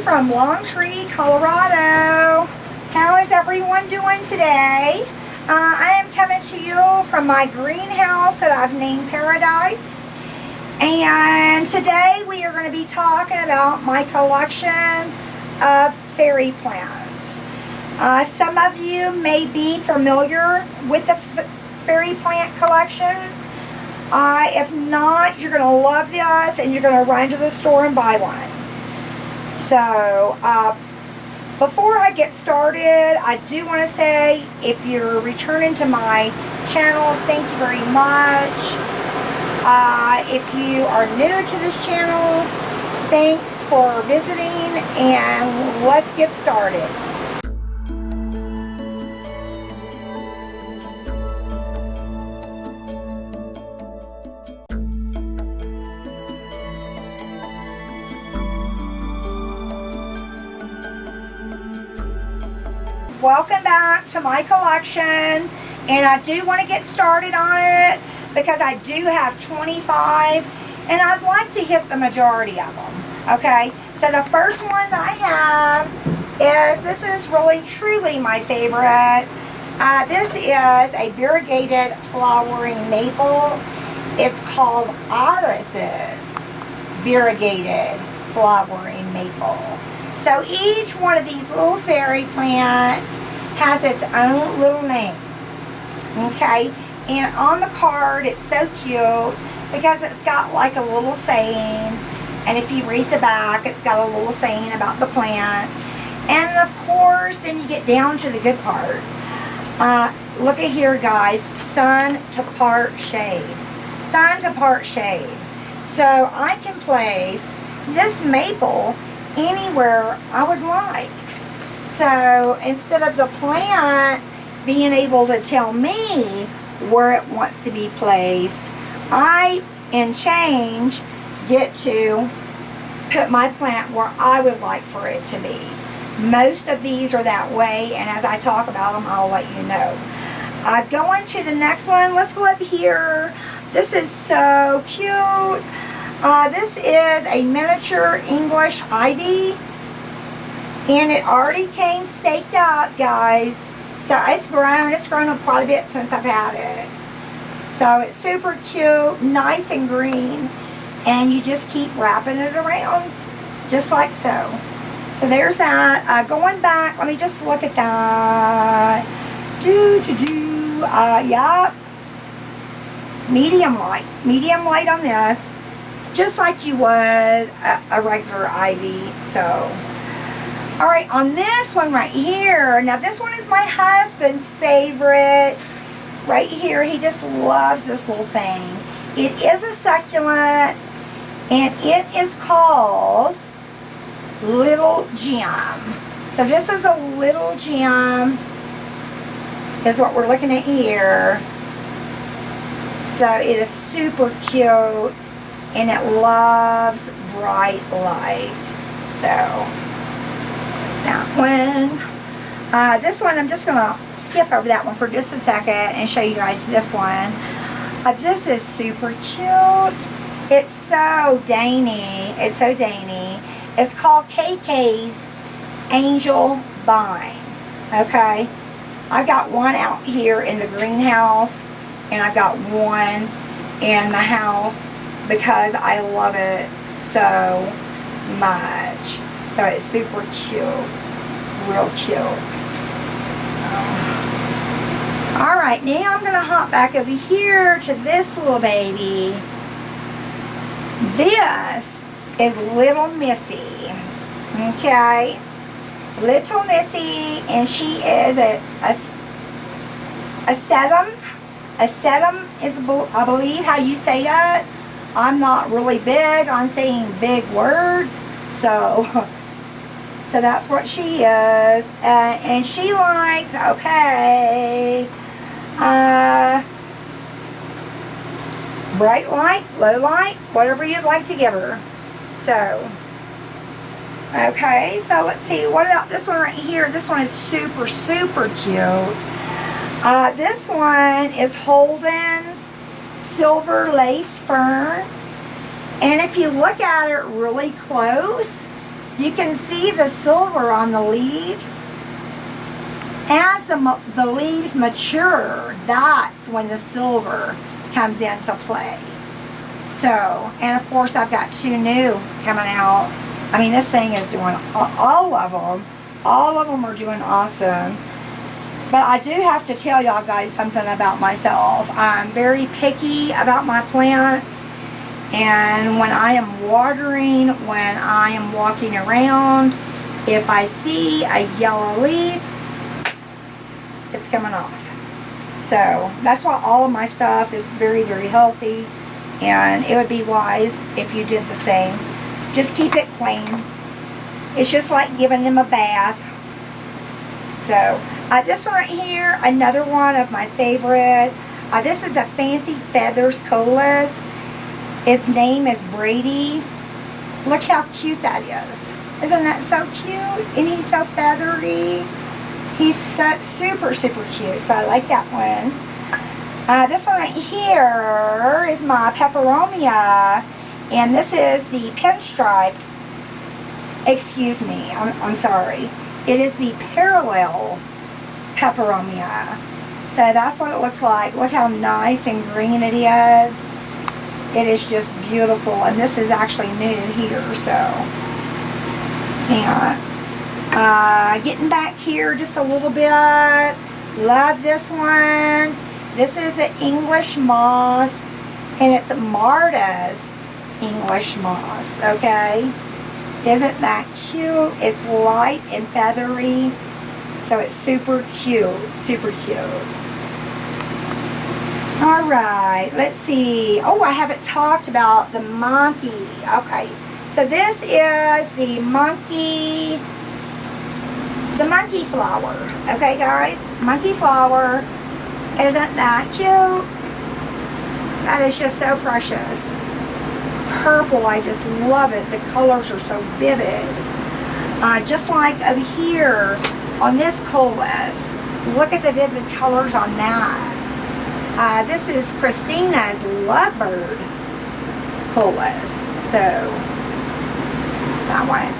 from Longtree, Colorado. How is everyone doing today? I am coming to you from my greenhouse that I've named Paradise. And today we are going to be talking about my collection of fairy plants. Some of you may be familiar with the fairy plant collection. If not, you're going to love this and you're going to run to the store and buy one. So, before I get started, I do want to say, if you're returning to my channel, thank you very much. If you are new to this channel, thanks for visiting, and let's get started. Welcome back to my collection, and I do want to get started on it because I do have 25 and I'd like to hit the majority of them. Okay, so the first one that I have this is really truly my favorite. This is a variegated flowering maple. It's called Iris's variegated flowering maple. So each one of these little fairy plants has its own little name, okay? And on the card, it's so cute because it's got like a little saying. And if you read the back, it's got a little saying about the plant. And of course, then you get down to the good part. Look at here, guys, sun to part shade. Sun to part shade. So I can place this maple anywhere I would like. So instead of the plant being able to tell me where it wants to be placed, I, in change, get to put my plant where I would like for it to be. Most of these are that way, and as I talk about them, I'll let you know. Going to the next one, let's go up here. This is so cute. This is a miniature English ivy, and it already came staked up, guys. So it's grown up quite a bit since I've had it. So it's super cute, nice and green, and you just keep wrapping it around, just like so. So there's that. Going back, let me just look at that. Yep. Medium light on this. Just like you would a regular ivy. So, all right, on this one right here, now this one is my husband's favorite. Right here, he just loves this little thing. It is a succulent, and it is called Little Gem. So this is a little gem, is what we're looking at here. So it is super cute. And it loves bright light. So, that one. This one, I'm just going to skip over that one for just a second and show you guys this one. This is super cute. It's so dainty. It's so dainty. It's called Kaykais Angel Vine. Okay? I've got one out here in the greenhouse, and I've got one in the house, because I love it so much. So it's super cute. Real cute. Alright, now I'm going to hop back over here to this little baby. This is Little Missy. Okay? Little Missy, and she is a sedum. A sedum is, I believe, how you say it. I'm not really big on saying big words, so that's what she is, and she likes, okay, bright light, low light, whatever you'd like to give her. So, okay, so let's see, what about this one right here? This one is super, super cute. This one is Holdens Silver Lace Fern. And if you look at it really close, You can see the silver on the leaves. As the leaves mature, that's when the silver comes into play. So, and of course I've got 2 new coming out. I mean, this thing is doing, all of them are doing awesome. But I do have to tell y'all guys something about myself. I'm very picky about my plants. And when I am watering, when I am walking around, if I see a yellow leaf, it's coming off. So that's why all of my stuff is very, very healthy. And it would be wise if you did the same. Just keep it clean. It's just like giving them a bath. So this one right here, another one of my favorite. This is a Fancy Feathers Polis. Its name is Brady. Look how cute that is. Isn't that so cute? And he's so feathery. He's so super, super cute. So I like that one. This one right here is my peperomia. And this is the pinstriped. Excuse me. I'm sorry. It is the parallel peperomia. So that's what it looks like. Look how nice and green it is. It is just beautiful. And this is actually new here. So, and getting back here just a little bit. Love this one. This is an English moss. And it's Marta's English moss. Okay. Isn't that cute? It's light and feathery. So it's super cute. Super cute. Alright, let's see. Oh, I haven't talked about the monkey. Okay. So this is the monkey flower. Okay, guys? Monkey flower. Isn't that cute? That is just so precious. Purple, I just love it. The colors are so vivid. Just like over here on this Polis. Look at the vivid colors on that. This is Christina's Lovebird Polis. So, that one.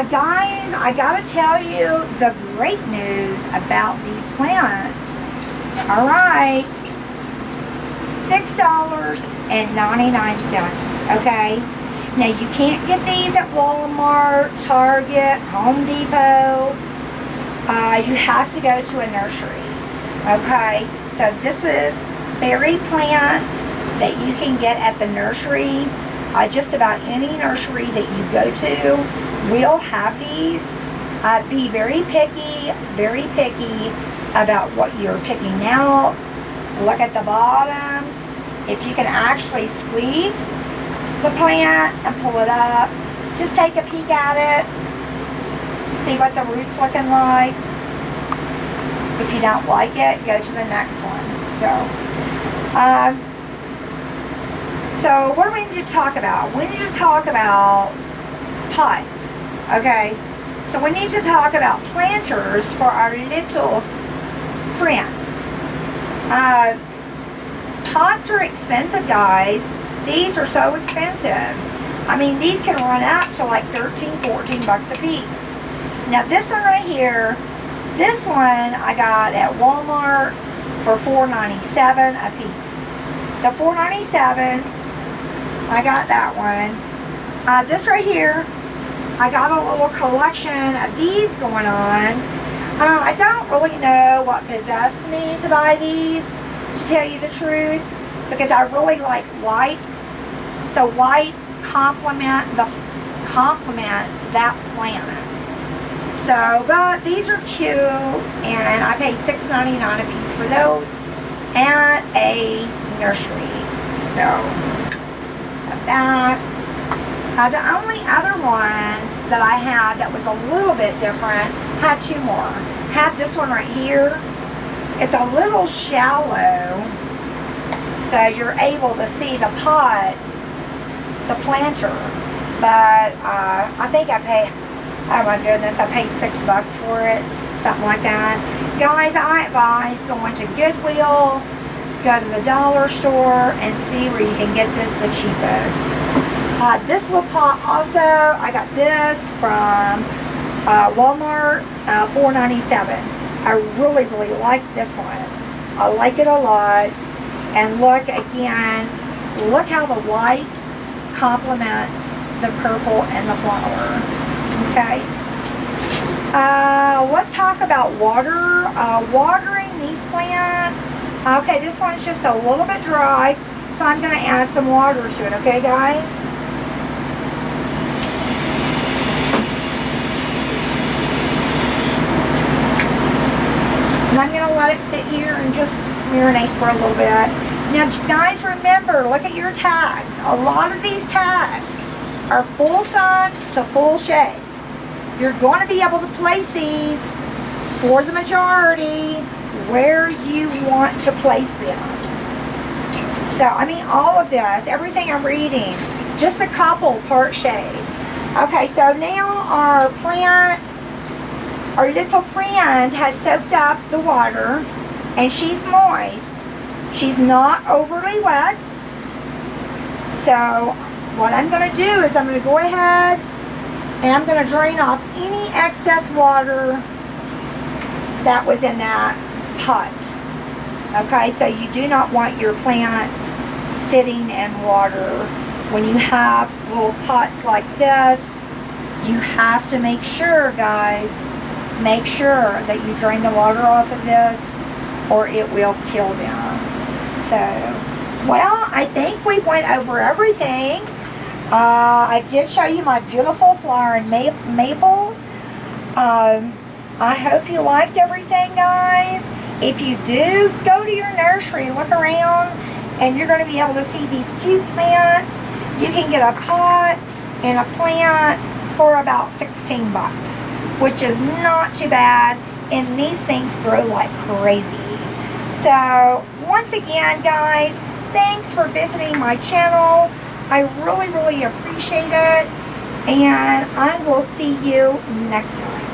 Guys, I gotta tell you the great news about these plants. Alright. $6.99, okay? Now, you can't get these at Walmart, Target, Home Depot. You have to go to a nursery, okay? So, this is berry plants that you can get at the nursery. Just about any nursery that you go to will have these. Be very picky about what you're picking out. Look at the bottoms. If you can actually squeeze the plant and pull it up, just take a peek at it. See what the root's looking like. If you don't like it, go to the next one. So what do we need to talk about? We need to talk about pots. Okay? So we need to talk about planters for our little friends. Pots are expensive, guys. These are so expensive. I mean, these can run up to like 13, 14 bucks a piece. Now this one right here, this one I got at Walmart for $4.97 a piece. So $4.97, I got that one. This right here, I got a little collection of these going on. I don't really know what possessed me to buy these, to tell you the truth, because I really like white. So white complements that plant. So, but these are cute, and I paid $6.99 a piece for those at a nursery. So, that. The only other one that I had that was a little bit different, had 2 more. Had this one right here. It's a little shallow, so you're able to see the pot, the planter. But I think I paid, oh my goodness, I paid $6 for it, something like that. Guys, I advise going to Goodwill, go to the dollar store, and see where you can get this the cheapest. This little pot also, I got this from Walmart, $4.97. I really, really like this one. I like it a lot. And look again, look how the white complements the purple and the flower. Okay. Let's talk about water. Watering these plants. Okay, this one's just a little bit dry, so I'm going to add some water to it. Okay, guys? And I'm going to let it sit here and just marinate for a little bit. Now, guys, remember, look at your tags. A lot of these tags are full sun to full shade. You're going to be able to place these for the majority where you want to place them. So, I mean, all of this, everything I'm reading, just a couple part shade. Okay, so now our plant, our little friend has soaked up the water and she's moist. She's not overly wet. So what I'm going to do is I'm going to go ahead and I'm going to drain off any excess water that was in that pot. Okay, so you do not want your plants sitting in water. When you have little pots like this, you have to make sure, guys, make sure that you drain the water off of this or it will kill them. So, well, I think we went over everything. I did show you my beautiful flowering maple. I hope you liked everything, guys. If you do, go to your nursery, look around, and you're going to be able to see these cute plants. You can get a pot and a plant for about 16 bucks, which is not too bad, and these things grow like crazy. So, once again, guys, thanks for visiting my channel. I really, really appreciate it, and I will see you next time.